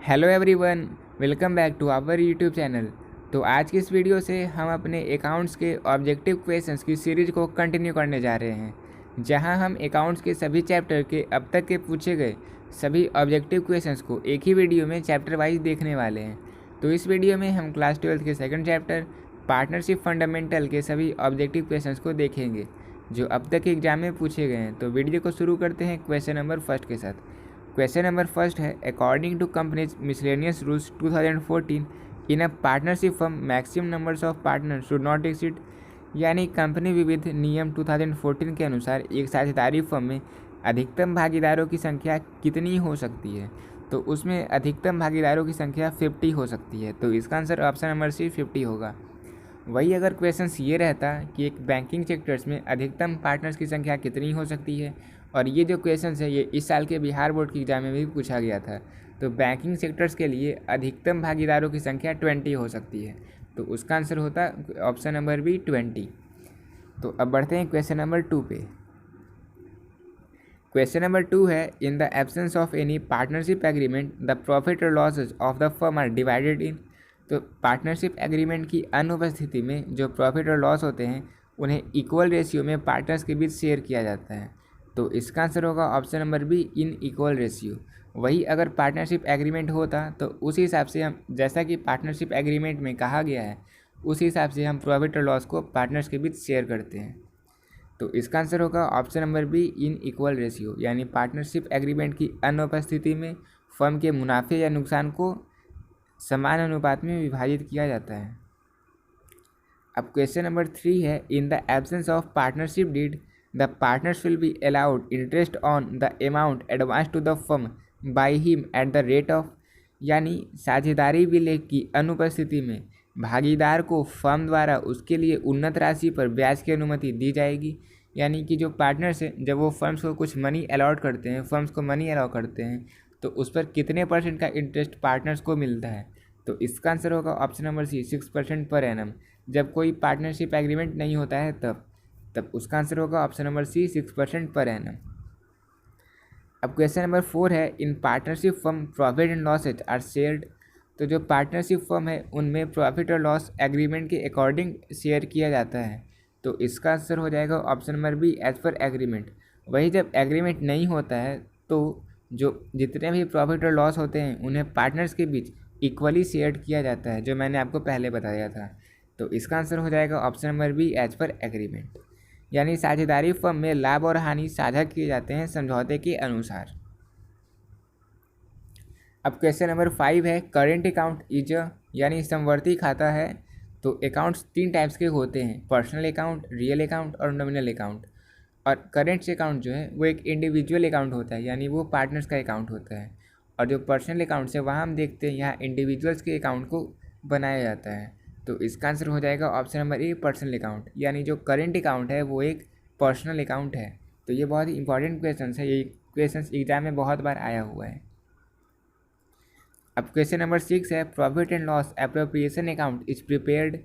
Hello everyone, welcome back to our YouTube channel. तो आज की इस वीडियो से हम अपने अकाउंट्स के ऑब्जेक्टिव क्वेश्चंस की सीरीज को कंटिन्यू करने जा रहे हैं, जहां हम अकाउंट्स के सभी चैप्टर के अब तक के पूछे गए सभी ऑब्जेक्टिव क्वेश्चंस को एक ही वीडियो में चैप्टर वाइज देखने वाले हैं। तो इस वीडियो में हम क्लास 12 के सेकंड चैप्टर पार्टनरशिप फंडामेंटल के सभी ऑब्जेक्टिव क्वेश्चंस को देखेंगे जो अब तक एग्जाम में पूछे गए हैं। तो वीडियो को शुरू करते हैं क्वेश्चन नंबर फर्स्ट के साथ। क्वेश्चन नंबर फर्स्ट है, according to companies miscellaneous rules 2014 in a partnership firm maximum numbers of partner should not exceed. यानी कंपनी विविध नियम 2014 के अनुसार एक साझेदारी फर्म में अधिकतम भागीदारों की संख्या कितनी हो सकती है। तो उसमें अधिकतम भागीदारों की संख्या 50 हो सकती है। तो इसका आंसर ऑप्शन नंबर सी 50 होगा। वही अगर क्वेश्चन ये रहता कि एक बैंकिंग सेक्टर्स में अधिकतम पार्टनर्स की संख्या कितनी हो सकती है, और ये जो क्वेश्चन है ये इस साल के बिहार बोर्ड की एग्जाम में भी पूछा गया था। तो बैंकिंग सेक्टर्स के लिए अधिकतम भागीदारों की संख्या 20 हो सकती है। तो उसका आंसर होता ऑप्शन नंबर बी 20। तो अब बढ़ते हैं क्वेश्चन नंबर 2 पे। क्वेश्चन नंबर 2 है, in the absence of any partnership agreement the profit और losses of the firm are divided in. तो पार्टनरशिप एग्रीमेंट की अनुपस्थिति में जो प्रॉफिट और लॉस होते हैं उन्हें इक्वल रेशियो में पार्टनर्स के बीच शेयर किया जाता है। तो इसका आंसर होगा option number be in equal ratio. वही अगर पार्टनरशिप एग्रीमेंट होता तो उस हिसाब से हम, जैसा कि पार्टनरशिप एग्रीमेंट में कहा गया है, उस हिसाब से हम प्रॉफिट और लॉस को पार्टनर्स के बीच शेयर करते हैं। तो इसका आंसर होगा option number be in equal ratio. यानी पार्टनरशिप एग्रीमेंट की अनुपस्थिति में फर्म के मुनाफे या नुकसान को समान अनुपात में विभाजित किया जाता है। अब क्वेश्चन नंबर 3 है, in the absence of partnership deed the partners will be allowed interest on the amount advance to the firm by him at the rate of. यानी साझेदारी विलय की अनुपस्थिति में भागीदार को फर्म द्वारा उसके लिए उन्नत राशि पर ब्याज की अनुमति दी जाएगी। यानी कि जो पार्टनर्स हैं जब वो फर्म्स को कुछ मनी अलॉट करते हैं, फर्म्स को मनी अलाउ करते हैं, तो उस पर कितने % का इंटरेस्ट पार्टनर्स को मिलता है। तो इसका आंसर होगा ऑप्शन नंबर सी 6% पर एनम। जब कोई पार्टनरशिप एग्रीमेंट नहीं होता है तब उसका आंसर होगा ऑप्शन नंबर सी 6% पर एनम। अब क्वेश्चन नंबर 4 है, in partnership firm profit and losses are shared. तो जो पार्टनरशिप फर्म है उनमें प्रॉफिट और लॉस एग्रीमेंट के अकॉर्डिंग शेयर किया जाता है। तो इसका आंसर हो जाएगा option number B as per agreement. वही जब एग्रीमेंट नहीं होता है तो जो जितने भी प्रॉफिट और लॉस होते हैं उन्हें पार्टनर्स के बीच इक्वली शेयर किया जाता है, जो मैंने आपको पहले बताया था। तो इसका आंसर हो जाएगा option number B as per agreement. यानी साझेदारी फर्म में लाभ और हानि साझा किए जाते हैं समझौते के अनुसार। अब क्वेश्चन नंबर 5 है, करेंट अकाउंट इज यानी समवर्ती खाता है। तो अकाउंट्स 3 टाइप्स के होते हैं, पर्सनल अकाउंट, रियल अकाउंट और नॉमिनल अकाउंट। और करेंट अकाउंट जो है वो एक इंडिविजुअल अकाउंट होता है, यानी वो पार्टनर्स का अकाउंट होता है। और जो पर्सनल अकाउंट है वहाँ हम देखते हैं यहाँ इंडिविजुअल्स के अकाउंट को बनाया जाता है। तो इसका आंसर हो जाएगा ऑप्शन नंबर ए पर्सनल अकाउंट। यानी जो करेंट अकाउंट है वो एक पर्सनल अकाउंट है। तो ये बहुत ही इंपॉर्टेंट क्वेश्चन है, ये क्वेश्चन एग्जाम में बहुत बार आया हुआ है। अब क्वेश्चन नंबर 6 है, profit and loss appropriation account is prepared.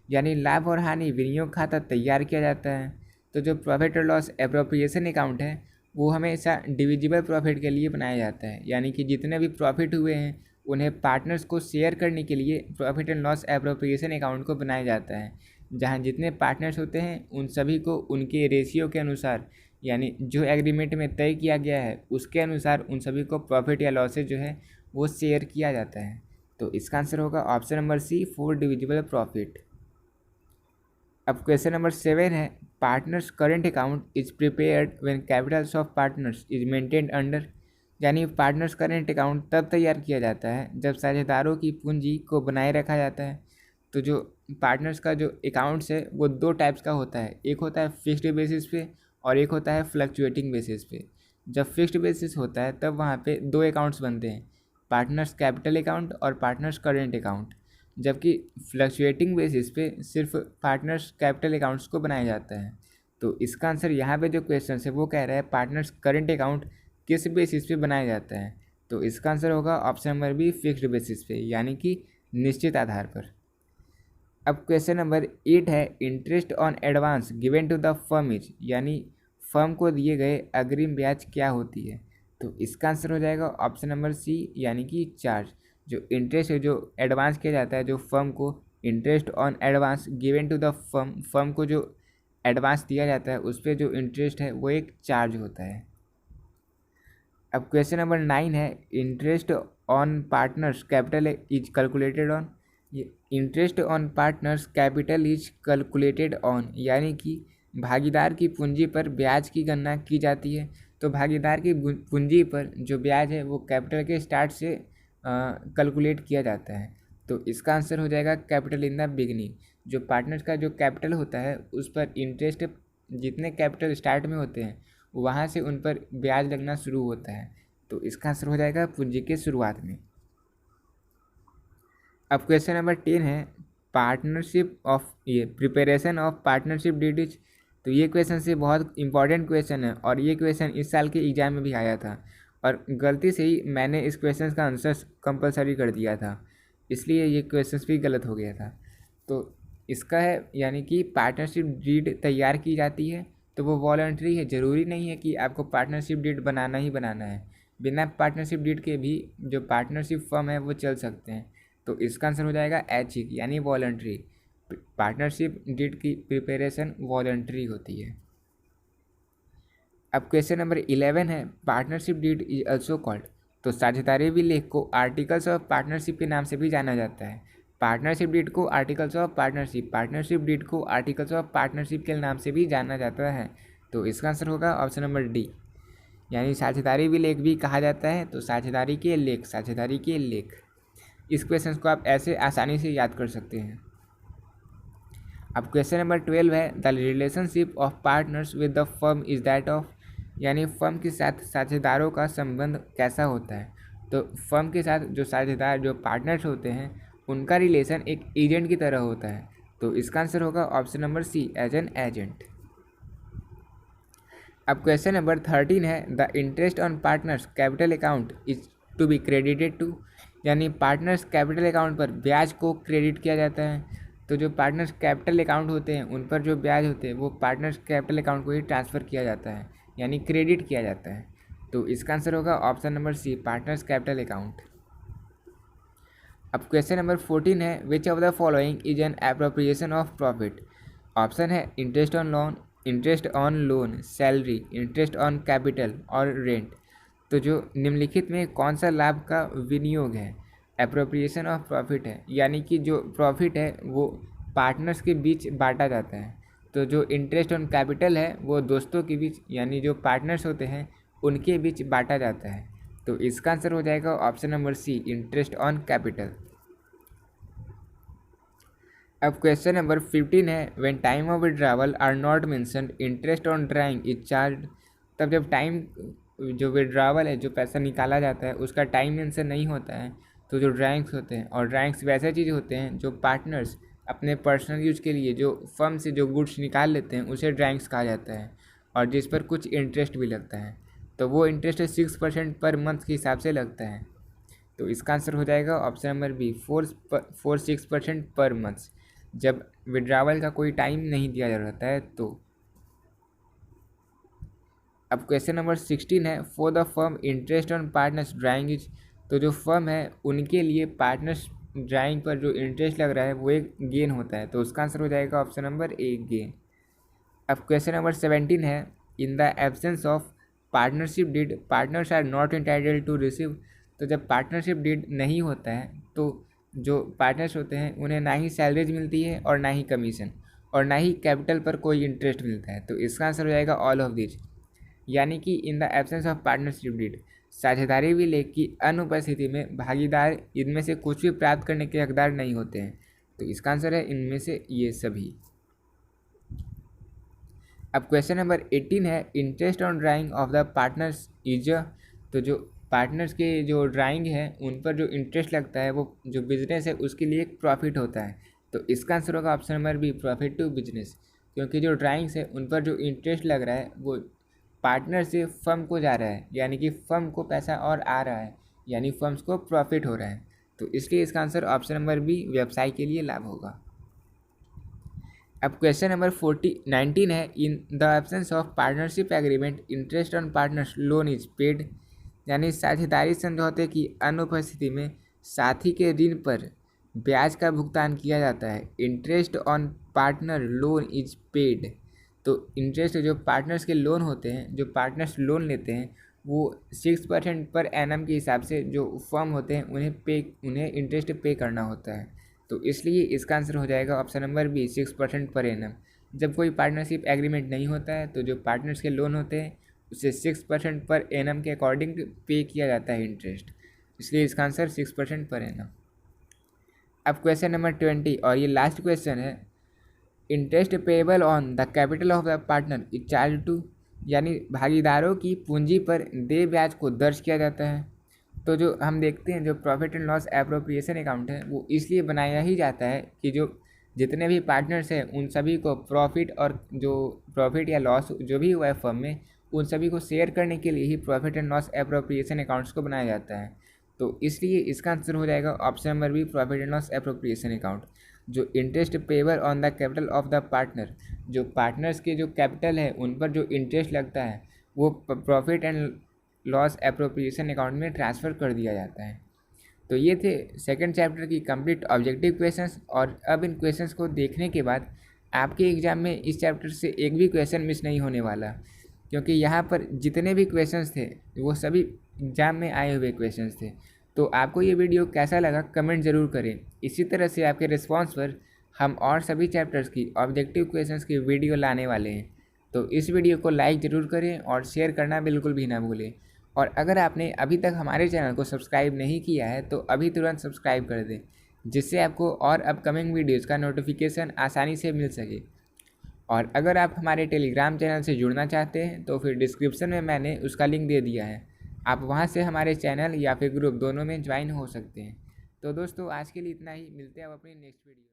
यानी लाभ और हानि विनियोग खाता तैयार किया जाता है। तो जो प्रॉफिट और लॉस एप्रोप्रिएशन अकाउंट है वो हमेशा डिविजिबल प्रॉफिट के लिए बनाया जाता है। यानी कि जितने भी प्रॉफिट हुए हैं उन्हें पार्टनर्स को शेयर करने के लिए profit and loss appropriation account को बनाया जाता है, जहां जितने पार्टनर्स होते हैं उन सभी को उनके रेशियो के अनुसार, यानी जो एग्रीमेंट में तय किया गया है उसके अनुसार उन सभी को प्रॉफिट या लॉसेज जो है वो शेयर किया जाता है। तो इसका आंसर होगा option number C 4 divisible profit. अब क्वेश्चन नंबर 7 है, partners current account is prepared when capitals of partners is maintained under. यानी पार्टनर्स करेंट अकाउंट तब तैयार किया जाता है जब साझेदारों की पूंजी को बनाए रखा जाता है। तो जो पार्टनर्स का जो अकाउंट्स है वो 2 टाइप्स का होता है, एक होता है फिक्स्ड बेसिस पे और एक होता है फ्लक्चुएटिंग बेसिस पे। जब फिक्स्ड बेसिस होता है तब वहाँ पे 2 अकाउंट्स बनते हैं, पार्टनर्स कैपिटल अकाउंट और पार्टनर्स करेंट अकाउंट। जबकि फ्लक्चुएटिंग बेसिस पे सिर्फ पार्टनर्स कैपिटल अकाउंट्स को बनाया जाता है। तो इसका आंसर यहाँ पे जो क्वेश्चन है वो कह रहा है पार्टनर्स करेंट अकाउंट किस बेसिस पे बनाया जाता है। तो इसका आंसर होगा option number be fixed basis पे, यानी कि निश्चित आधार पर। अब क्वेश्चन नंबर 8 है, interest on advance given to the firm is. यानी फर्म को दिए गए अग्रिम ब्याज क्या होती है। तो इसका आंसर हो जाएगा ऑप्शन नंबर सी, यानी कि चार्ज। जो इंटरेस्ट है जो एडवांस किया जाता है जो फर्म को, interest on advance given to the firm, firm को जो एडवांस दिया जाता है उस पर जो इंटरेस्ट है वो एक चार्ज होता है। अब क्वेश्चन नंबर 9 है interest on partners capital is calculated on. Interest on partners capital is calculated on यानी कि भागीदार की पूंजी पर ब्याज की गणना की जाती है। तो भागीदार की पूंजी पर जो ब्याज है वो कैपिटल के स्टार्ट से कैलकुलेट किया जाता है। तो इसका आंसर हो जाएगा कैपिटल इन द बिगनिंग। जो पार्टनर्स का जो कैपिटल होता है उस पर इंटरेस्ट जितने कैपिटल स्टार्ट में होते हैं वहाँ से उन पर ब्याज लगना शुरू होता है। तो इसका आंसर हो जाएगा पूंजी के शुरुआत में। अब क्वेश्चन नंबर 10 है पार्टनरशिप ऑफ ये प्रिपरेशन ऑफ पार्टनरशिप डीडीज। तो ये क्वेश्चन से बहुत इंपॉर्टेंट क्वेश्चन है और ये क्वेश्चन इस साल के एग्जाम में भी आया था और गलती से ही मैंने इस क्वेश्चन का आंसर कंपलसरी कर दिया था, इसलिए ये क्वेश्चन भी गलत हो गया था। तो इसका है यानी कि पार्टनरशिप डीड तैयार की जाती है तो वो वॉलंटरी है, ज़रूरी नहीं है कि आपको पार्टनरशिप डीड बनाना ही बनाना है। बिना पार्टनरशिप डीड के भी जो पार्टनरशिप फर्म है वो चल सकते हैं। तो इसका आंसर हो जाएगा ऐच्छिक यानी वॉलंटरी। पार्टनरशिप डीड की प्रिपरेशन वॉलंटरी होती है। अब क्वेश्चन नंबर 11 है partnership deed is also called. तो साझेदारी विलेख को आर्टिकल्स ऑफ पार्टनरशिप के नाम से भी जाना जाता है। पार्टनरशिप डीड को articles of partnership, partnership deed को आर्टिकल्स ऑफ पार्टनरशिप के नाम से भी जाना जाता है। तो इसका आंसर होगा ऑप्शन नंबर डी यानी साझेदारी विलेख भी कहा जाता है। तो साझेदारी के लेख, साझेदारी के लेख, इस क्वेश्चन को आप ऐसे आसानी से याद कर सकते हैं। अब क्वेश्चन नंबर 12 है the relationship of partners with the firm is that of. यानी फर्म के साथ साझेदारों का संबंध कैसा होता है। तो फर्म के साथ जो साझेदार जो पार्टनर्स होते हैं उनका रिलेशन एक एजेंट की तरह होता है। तो इसका आंसर होगा option number C as an agent. अब क्वेश्चन नंबर 13 है the interest on partners capital account is to be credited to. यानी पार्टनर्स कैपिटल अकाउंट पर ब्याज को क्रेडिट किया जाता है। तो जो पार्टनर्स कैपिटल अकाउंट होते हैं उन पर जो ब्याज होते हैं वो पार्टनर्स कैपिटल अकाउंट को ही ट्रांसफ़र किया जाता है यानी क्रेडिट किया जाता है। तो इसका आंसर होगा option number C partners capital account. अब क्वेश्चन नंबर 14 है which of the following is an appropriation of profit. Option है interest on loan, interest on loan, salary, interest on capital और रेंट। तो जो निम्नलिखित में कौन सा लाभ का विनियोग है। एप्रोप्रिएशन ऑफ प्रॉफिट है यानी कि जो प्रॉफिट है वो पार्टनर्स के बीच बांटा जाता है। तो जो इंटरेस्ट ऑन कैपिटल है वो दोस्तों के बीच यानी जो पार्टनर्स होते हैं उनके बीच बांटा जाता है। तो इसका आंसर हो जाएगा option number C interest on capital. अब क्वेश्चन नंबर 15 है when time of withdrawal are not mentioned interest on drawing is charge. तब जब टाइम जो विड्रावल है जो पैसा निकाला जाता है उसका टाइम मेंशन नहीं होता है तो जो ड्राइंग्स होते हैं, और ड्राइंग्स वैसे चीज़ होते हैं जो पार्टनर्स अपने पर्सनल यूज के लिए जो फर्म से जो गुड्स निकाल लेते हैं उसे ड्राइंग्स कहा जाता है और जिस पर कुछ इंटरेस्ट भी लगता है। तो वो इंटरेस्ट 6% पर मंथ के हिसाब से लगता है। तो इसका आंसर हो जाएगा option number B 4-6% per month जब विड्रावल का कोई टाइम नहीं दिया जा रहता है। तो अब क्वेश्चन नंबर 16 है for the firm interest on partners drawing is. तो जो फर्म है उनके लिए पार्टनर्स ड्राइंग पर जो इंटरेस्ट लग रहा है वो एक गेन होता है। तो उसका आंसर हो जाएगा ऑप्शन नंबर ए गेन। अब क्वेश्चन नंबर 17 है in the absence of partnership deed partners are not entitled to receive. तो जब पार्टनरशिप डीड नहीं होता है तो जो पार्टनर्स होते हैं उन्हें ना ही सैलरीज मिलती है और ना ही कमीशन और ना ही कैपिटल पर कोई इंटरेस्ट मिलता है। तो इसका आंसर हो जाएगा ऑल ऑफ दिस यानी कि in the absence of partnership deed साझेदारी विलेख की अनुपस्थिति में भागीदार इनमें से कुछ भी प्राप्त करने के हकदार नहीं होते हैं। तो इसका आंसर है इनमें से ये सभी। अब क्वेश्चन नंबर 18 है interest on drying of the partners is. तो जो पार्टनर्स के जो ड्राइंग है उन पर जो इंटरेस्ट लगता है वो जो बिजनेस है उसके लिए एक प्रॉफिट होता है। तो इसका आंसर होगा option number B profit to business क्योंकि जो ड्राइंग्स है उन पर जो इंटरेस्ट लग रहा है वो पार्टनर से फर्म को जा रहा है यानी कि फर्म को पैसा और आ रहा है यानी फर्म्स को प्रॉफिट हो रहा है। तो इसलिए इसका आंसर ऑप्शन नंबर बी व्यवसाय के लिए लाभ होगा। अब क्वेश्चन नंबर 19 है in the absence of partnership agreement interest on partners loan is paid. यानी साझेदारी समझौते की अनुपस्थिति में साथी के ऋण पर ब्याज का भुगतान किया जाता है। Interest on partner loan is paid. तो इंटरेस्ट जो पार्टनर्स के लोन होते हैं, जो पार्टनर्स लोन लेते हैं, वो 6% पर एनम के हिसाब से जो फर्म होते हैं उन्हें इंटरेस्ट पे करना होता है। तो इसलिए इसका आंसर हो जाएगा option number B, 6% per annum. जब कोई पार्टनरशिप एग्रीमेंट नहीं होता है तो जो पार्टनर्स के लोन होते हैं उसे 6% पर एनम के अकॉर्डिंग पे किया जाता है इंटरेस्ट, इसलिए इसका आंसर 6% पर एनम। अब क्वेश्चन नंबर 20 और ये लास्ट क्वेश्चन है। Interest payable on the capital of the partner is charge to, यानी भागीदारों की पूंजी पर देय ब्याज को दर्ज किया जाता है। तो जो हम देखते हैं जो profit and loss appropriation account है वो इसलिए बनाया ही जाता है कि जो जितने भी पार्टनर्स हैं उन सभी को प्रॉफिट और जो प्रॉफिट या लॉस जो भी हुआ है फर्म में उन सभी को शेयर करने के लिए ही profit and loss appropriation accounts को बनाया जाता है। तो इसलिए इसका आंसर हो जाएगा option number B, profit and loss appropriation account. जो interest payable on the capital of the partner, जो पार्टनर्स के जो कैपिटल है उन पर जो इंटरेस्ट लगता है वो profit and loss appropriation account में ट्रांसफ़र कर दिया जाता है। तो ये थे सेकंड चैप्टर की कंप्लीट ऑब्जेक्टिव क्वेश्चंस। और अब इन क्वेश्चंस को देखने के बाद आपके एग्ज़ाम में इस चैप्टर से एक भी क्वेश्चन मिस नहीं होने वाला, क्योंकि यहाँ पर जितने भी क्वेश्चंस थे वो सभी एग्ज़ाम में आए हुए क्वेश्चंस थे। तो आपको ये वीडियो कैसा लगा कमेंट ज़रूर करें। इसी तरह से आपके रिस्पॉन्स पर हम और सभी चैप्टर्स की ऑब्जेक्टिव क्वेश्चंस की वीडियो लाने वाले हैं। तो इस वीडियो को लाइक ज़रूर करें और शेयर करना बिल्कुल भी ना भूलें। और अगर आपने अभी तक हमारे चैनल को सब्सक्राइब नहीं किया है तो अभी तुरंत सब्सक्राइब कर दें, जिससे आपको और अपकमिंग वीडियोज़ का नोटिफिकेशन आसानी से मिल सके। और अगर आप हमारे टेलीग्राम चैनल से जुड़ना चाहते हैं तो फिर डिस्क्रिप्शन में मैंने उसका लिंक दे दिया है, आप वहां से हमारे चैनल या फिर ग्रुप दोनों में ज्वाइन हो सकते हैं। तो दोस्तों आज के लिए इतना ही, मिलते हैं अब अपनी नेक्स्ट वीडियो।